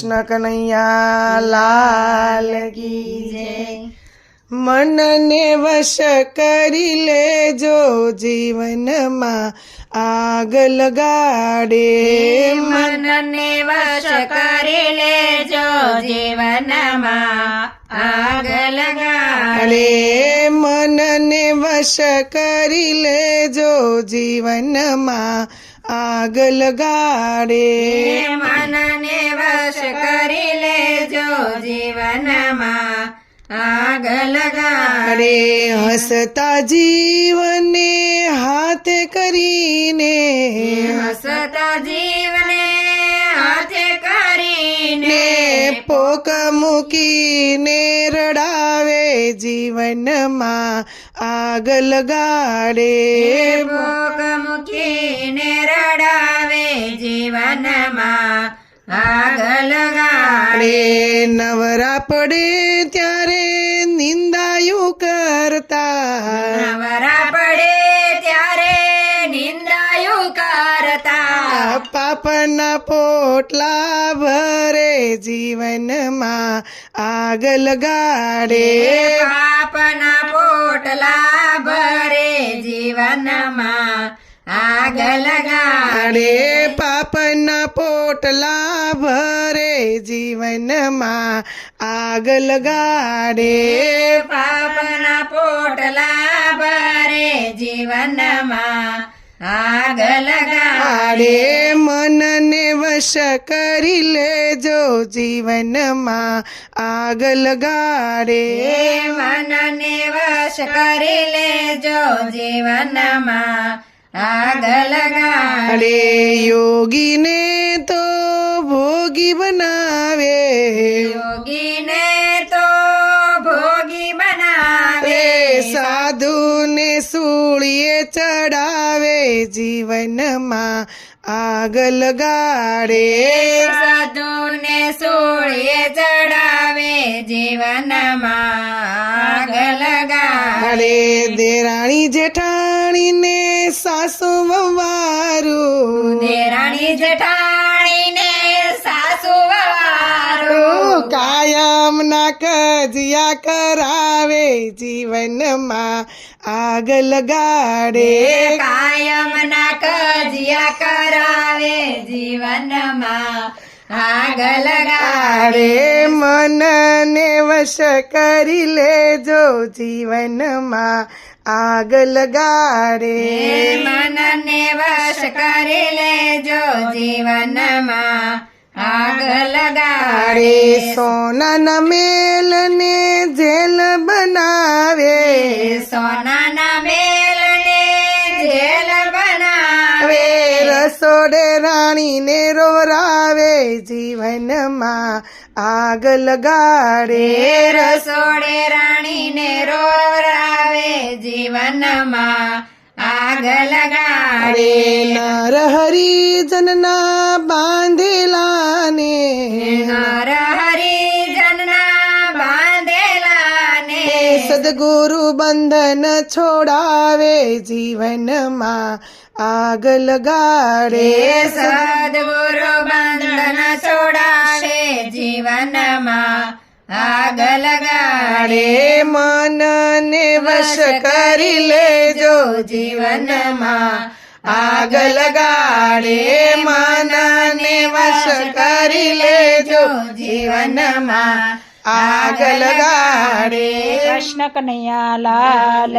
કૃષ્ણ કનૈયા લાલ કી જય। મનને વશ કરી લેજો જીવનમાં આગ લગાડે, મનને વશ કરી લેજો જીવનમાં આગ લગાડે, મનને વશ કરી લેજો જીવનમાં આગ લગાડે, મનને વશ કરી લેજો જીવનમાં આગ લગાડે, હસતા જીવને હાથે કરીને, હસતા જીવને હાથે કરીને, પોક મૂકીને રડાવે જીવનમાં આગ લગાડે, ભોગ મૂકીને રડાવે જીવનમાં આગ લગાડે, નવરા પડે ત્યારે નિંદાયું કરતા, નવરા પડે ત્યારે નિંદાયું કરતા, પાપના પોટલા ભરે જીવનમાં આગ લગાડે, પાપના પોટલા ભરે જીવનમાં આગ લગાડે, પાપના પોટલા ભરે જીવનમાં આગ લગાડે, પાપના પોટલા ભરે જીવનમાં આગ લગાડે, મનને વશ કરી લેજો જીવનમાં આગ લગાડે, મનને વશ કરી લેજો જીવનમાં આગ લગાડે, યોગીને તો ભોગી બનાવે, યોગીને તો ભોગી બનાવે, સાધુને સૂળીએ ચડાવે જીવનમાં આગ લગાડે, સાધુને સૂળીએ ચડાવે જીવનમાં આગ લગાડે, દેરાણી જેઠાણીને સાસુ વવારું, દેરાણી જેઠાણીને સાસુ વવારું, કાયમ ના કજિયા કરાવે જીવનમાં આગ લગાડે, કાયમ ના કજિયા કરાવે જીવનમાં આગ લગાડે, મનને વશ કરી લેજો જીવનમાં આગ લગાડે, મનને વશ કરી લેજો જીવનમાં આગ લગાડે, સોનાના મેલને જેલ બનાવે, સોનાના મેલને જેલ બનાવે, રસોડે રાણીને રોરાવે જીવનમાં આગ લગાડે, રસોડે રાણીને રોરાવે જીવનમાં આગ લગાડે, નર હરિજનના બાંધેલાને, નર હરિજનના બાંધેલાને, સદગુરુ બંધન છોડાવે જીવનમાં આગ લગાડે, સદગુરુ બંધન છોડાવે જીવનમાં આગ લગાડે, મનને વશ કરી લેજો જીવનમાં આગ લગાડે, મનને વશ કરી લેજો જીવનમાં આગ લગાડે। કૃષ્ણ કનૈયા લાલ